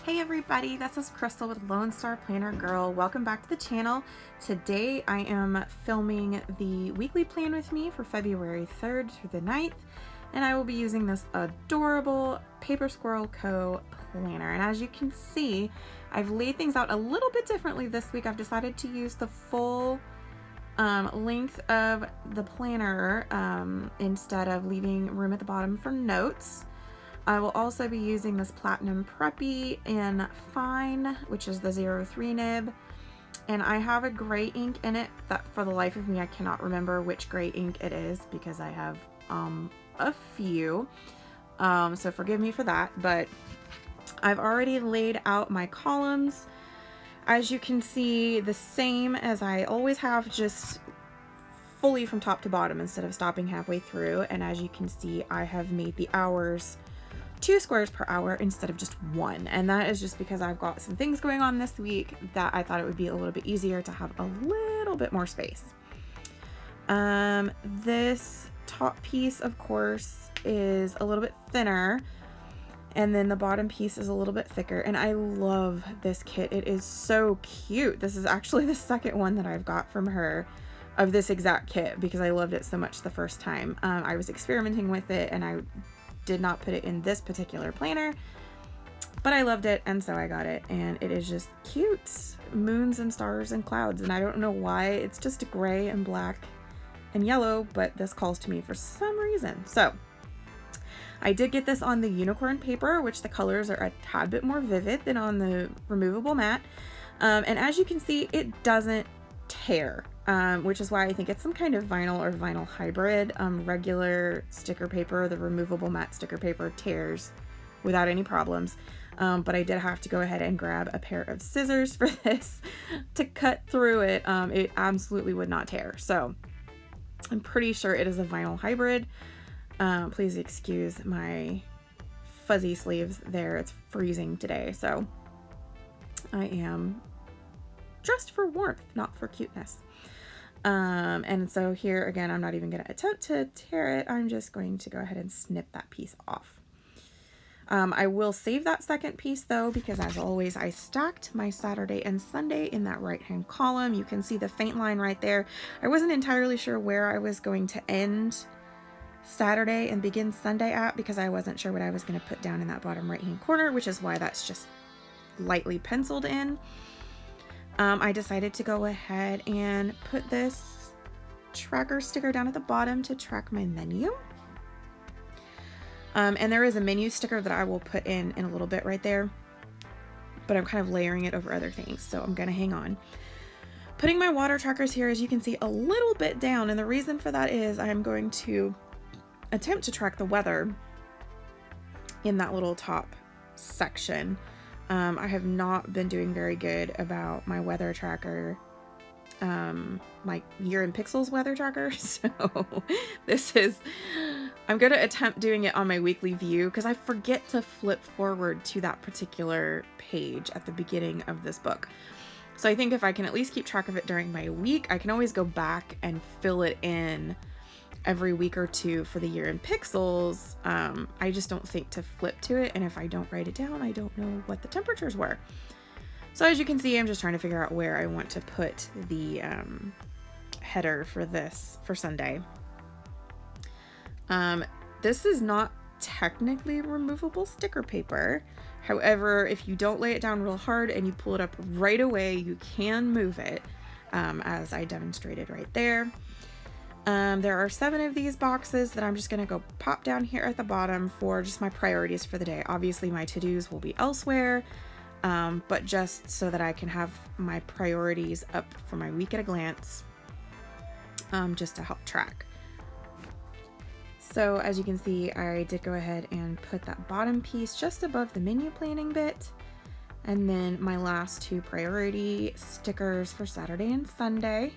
Hey everybody, this is Crystal with Lone Star Planner Girl. Welcome back to the channel. Today I am filming the weekly plan with me for February 3rd through the 9th, and I will be using this adorable Paper Squirrel Co. planner. And as you can see, I've laid things out a little bit differently this week. I've decided to use the full length of the planner instead of leaving room at the bottom for notes. I will also be using this Platinum Preppy in Fine, which is the 03 nib. And I have a gray ink in it that for the life of me I cannot remember which gray ink it is because I have a few. So forgive me for that, but I've already laid out my columns. As you can see, the same as I always have, just fully from top to bottom instead of stopping halfway through. And as you can see, I have made the hours 2 squares per hour instead of just 1, and that is just because I've got some things going on this week that I thought it would be a little bit easier to have a little bit more space. This top piece, of course, is a little bit thinner, and then the bottom piece is a little bit thicker, and I love this kit. It is so cute. This is actually the second one that I've got from her of this exact kit because I loved it so much the first time. I was experimenting with it and I did not put it in this particular planner, but I loved it, and so I got it, and it is just cute. Moons and stars and clouds, and I don't know why. It's just gray and black and yellow, but this calls to me for some reason. So I did get this on the unicorn paper, which the colors are a tad bit more vivid than on the removable mat, and as you can see, it doesn't tear. Which is why I think it's some kind of vinyl or vinyl hybrid. Regular sticker paper, the removable matte sticker paper, tears without any problems. But I did have to go ahead and grab a pair of scissors for this to cut through it. It absolutely would not tear. So I'm pretty sure it is a vinyl hybrid. Please excuse my fuzzy sleeves there. It's freezing today, so I am dressed for warmth, not for cuteness. And so here again, I'm not even going to attempt to tear it. I'm just going to go ahead and snip that piece off. I will save that second piece though, because as always, I stacked my Saturday and Sunday in that right-hand column. You can see the faint line right there. I wasn't entirely sure where I was going to end Saturday and begin Sunday at because I wasn't sure what I was going to put down in that bottom right-hand corner, which is why that's just lightly penciled in. I decided to go ahead and put this tracker sticker down at the bottom to track my menu. And there is a menu sticker that I will put in a little bit right there, but I'm kind of layering it over other things, so I'm going to hang on. Putting my water trackers here, as you can see, a little bit down, and the reason for that is I'm going to attempt to track the weather in that little top section. I have not been doing very good about my weather tracker, my Year in Pixels weather tracker. So I'm going to attempt doing it on my weekly view because I forget to flip forward to that particular page at the beginning of this book. So I think if I can at least keep track of it during my week, I can always go back and fill it in every week or two for the Year in Pixels. I just don't think to flip to it, and if I don't write it down, I don't know what the temperatures were. So as you can see, I'm just trying to figure out where I want to put the header for this for Sunday. This is not technically removable sticker paper. However, if you don't lay it down real hard and you pull it up right away, you can move it, as I demonstrated right there. There are 7 of these boxes that I'm just going to go pop down here at the bottom for just my priorities for the day. Obviously my to-dos will be elsewhere, but just so that I can have my priorities up for my week at a glance, just to help track. So as you can see, I did go ahead and put that bottom piece just above the menu planning bit, and then my last 2 priority stickers for Saturday and Sunday.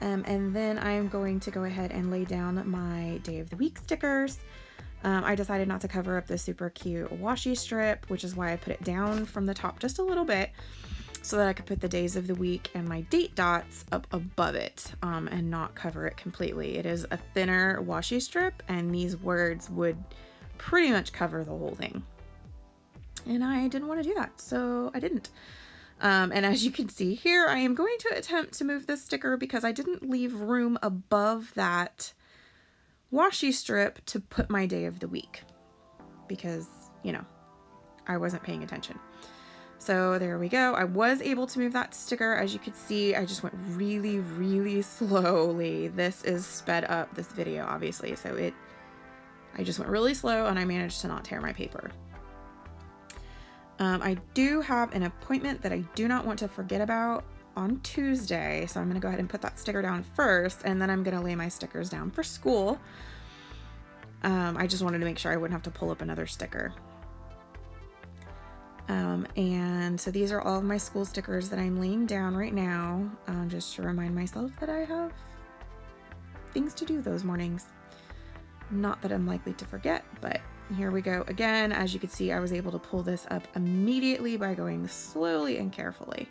And then I'm going to go ahead and lay down my day of the week stickers. I decided not to cover up the super cute washi strip, which is why I put it down from the top just a little bit so that I could put the days of the week and my date dots up above it, and not cover it completely. It is a thinner washi strip, and these words would pretty much cover the whole thing. and I didn't want to do that, so I didn't. And as you can see here, I am going to attempt to move this sticker because I didn't leave room above that washi strip to put my day of the week because, you know, I wasn't paying attention. So there we go. I was able to move that sticker. As you could see, I just went really, really slowly. This is sped up, this video, obviously. So I just went really slow and I managed to not tear my paper. I do have an appointment that I do not want to forget about on Tuesday. So I'm going to go ahead and put that sticker down first, and then I'm going to lay my stickers down for school. I just wanted to make sure I wouldn't have to pull up another sticker. And so these are all of my school stickers that I'm laying down right now, just to remind myself that I have things to do those mornings. Not that I'm likely to forget, but here we go again. As you can see, I was able to pull this up immediately by going slowly and carefully.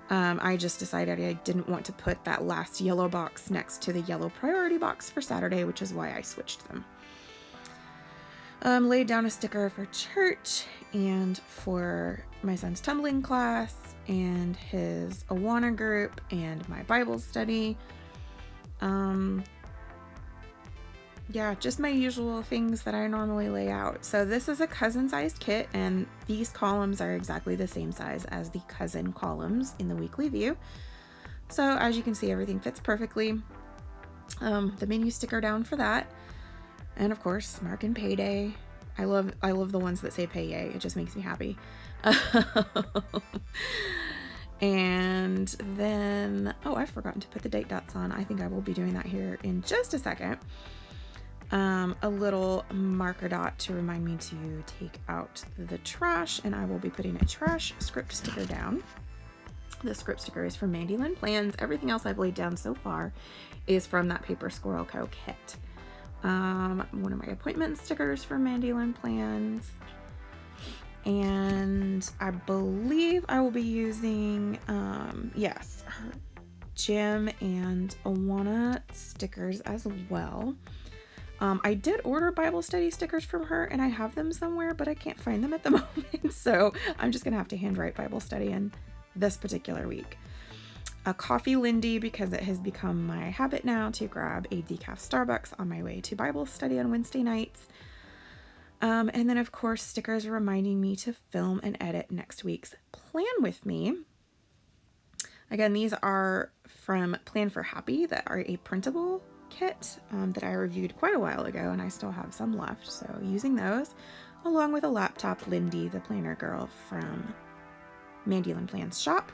I just decided I didn't want to put that last yellow box next to the yellow priority box for Saturday, which is why I switched them. Laid down a sticker for church and for my son's tumbling class and his Awana group and my Bible study. Yeah, just my usual things that I normally lay out. So this is a cousin-sized kit, and these columns are exactly the same size as the cousin columns in the weekly view. So as you can see, everything fits perfectly. The menu sticker down for that. And of course, Mark and Payday. I love the ones that say pay yay. It just makes me happy. And then, oh, I've forgotten to put the date dots on. I think I will be doing that here in just a second. A little marker dot to remind me to take out the trash, and I will be putting a trash script sticker down. The script sticker is from Mandy Lynn Plans. Everything else I've laid down so far is from that Paper Squirrel Co. kit. One of my appointment stickers from Mandy Lynn Plans. And I believe I will be using, yes, her Jim and Awana stickers as well. I did order Bible study stickers from her, and I have them somewhere, but I can't find them at the moment. So I'm just going to have to handwrite Bible study in this particular week. A coffee Lindy, because it has become my habit now to grab a decaf Starbucks on my way to Bible study on Wednesday nights. And then, of course, stickers reminding me to film and edit next week's Plan With Me. Again, these are from Plan for Happy that are a printable kit that I reviewed quite a while ago, and I still have some left. So using those, along with a laptop Lindy, the planner girl from Mandy Lynn Plans shop.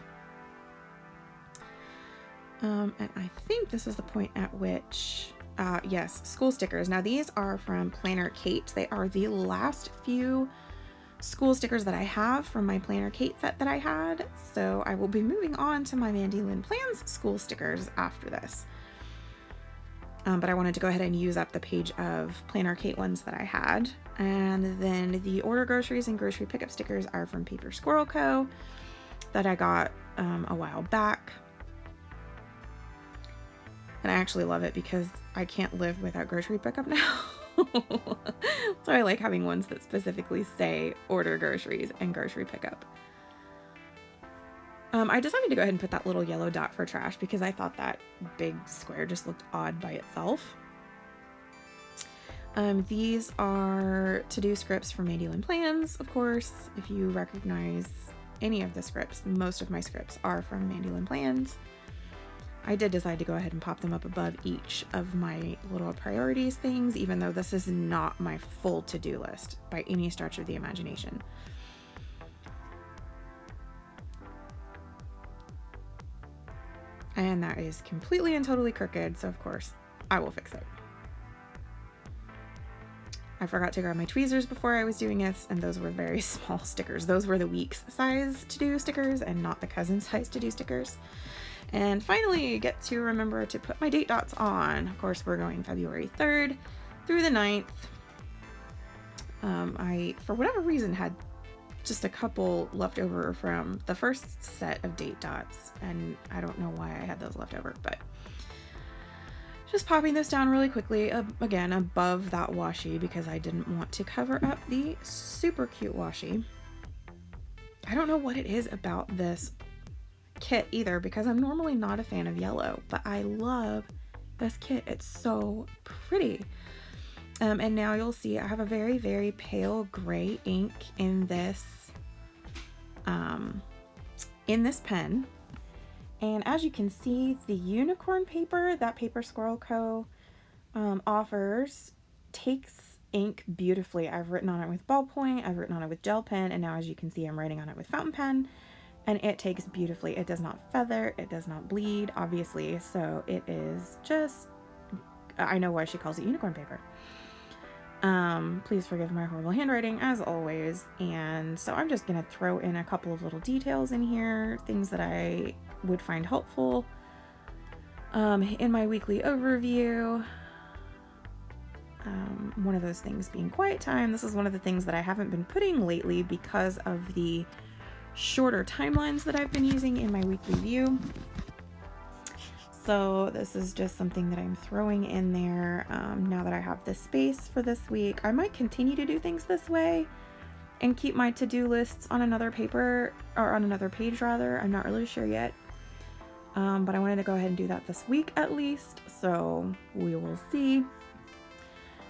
And I think this is the point at which, yes, school stickers. Now these are from Planner Kate. They are the last few school stickers that I have from my Planner Kate set that I had. So I will be moving on to my Mandy Lynn Plans school stickers after this. But I wanted to go ahead and use up the page of Planner Kate ones that I had. And then the order groceries and grocery pickup stickers are from Paper Squirrel Co. that I got a while back. And I actually love it because I can't live without grocery pickup now. So I like having ones that specifically say order groceries and grocery pickup. I decided to go ahead and put that little yellow dot for trash because I thought that big square just looked odd by itself. These are to-do scripts from Mandy Lynn Plans, of course. If you recognize any of the scripts, most of my scripts are from Mandy Lynn Plans. I did decide to go ahead and pop them up above each of my little priorities things, even though this is not my full to-do list by any stretch of the imagination. And that is completely and totally crooked, so of course I will fix it. I forgot to grab my tweezers before I was doing this, and those were very small stickers. Those were the week's size to-do stickers and not the cousin size to-do stickers. And finally, get to remember to put my date dots on. Of course, we're going February 3rd through the 9th. I, for whatever reason, had just a couple left over from the first set of date dots, and I don't know why I had those left over, but just popping this down really quickly, again, above that washi because I didn't want to cover up the super cute washi. I don't know what it is about this kit either, because I'm normally not a fan of yellow, but I love this kit. It's so pretty. And now you'll see I have a very, very pale gray ink in this pen. And as you can see, the unicorn paper that Paper Squirrel Co. offers takes ink beautifully. I've written on it with ballpoint, I've written on it with gel pen, and now as you can see, I'm writing on it with fountain pen, and it takes beautifully. It does not feather, it does not bleed, obviously, so it is just, I know why she calls it unicorn paper. Please forgive my horrible handwriting as always. And so I'm just gonna throw in a couple of little details in here, things that I would find helpful in my weekly overview. One of those things being quiet time. This is one of the things that I haven't been putting lately because of the shorter timelines that I've been using in my weekly view. So this is just something that I'm throwing in there now that I have this space for this week. I might continue to do things this way and keep my to-do lists on another paper, or on another page rather. I'm not really sure yet. But I wanted to go ahead and do that this week at least, so we will see.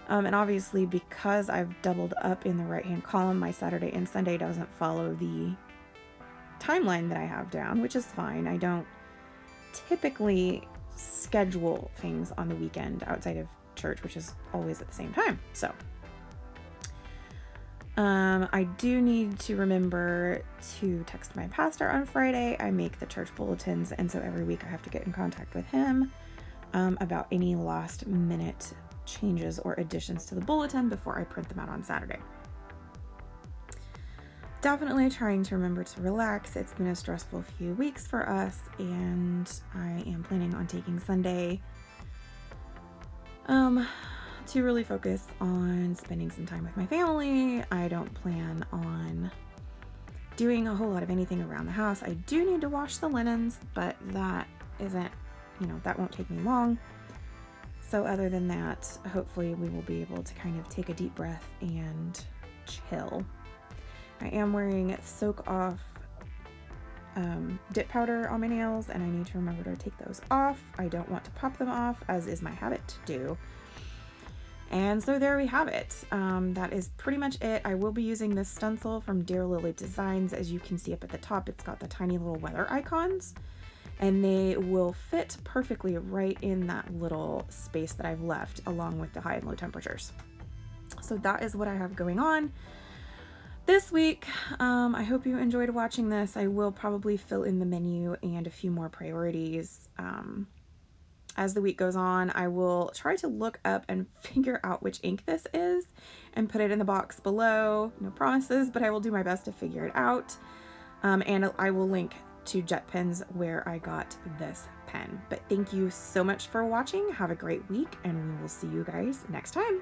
And obviously, because I've doubled up in the right-hand column, my Saturday and Sunday doesn't follow the timeline that I have down, which is fine. I don't typically schedule things on the weekend outside of church, which is always at the same time. So I do need to remember to text my pastor on Friday. I make the church bulletins, and so every week I have to get in contact with him about any last minute changes or additions to the bulletin before I print them out on Saturday. Definitely trying to remember to relax. It's been a stressful few weeks for us, and I am planning on taking Sunday to really focus on spending some time with my family. I don't plan on doing a whole lot of anything around the house. I do need to wash the linens, but that isn't, that won't take me long. So other than that, hopefully we will be able to kind of take a deep breath and chill. I am wearing Soak Off dip powder on my nails, and I need to remember to take those off. I don't want to pop them off, as is my habit to do. And so there we have it. That is pretty much it. I will be using this stencil from Dear Lily Designs. As you can see up at the top, it's got the tiny little weather icons, and they will fit perfectly right in that little space that I've left, along with the high and low temperatures. So that is what I have going on this week. I hope you enjoyed watching this. I will probably fill in the menu and a few more priorities as the week goes on. I will try to look up and figure out which ink this is and put it in the box below. No promises, but I will do my best to figure it out. And I will link to Jet Pens where I got this pen. But thank you so much for watching. Have a great week, and we will see you guys next time.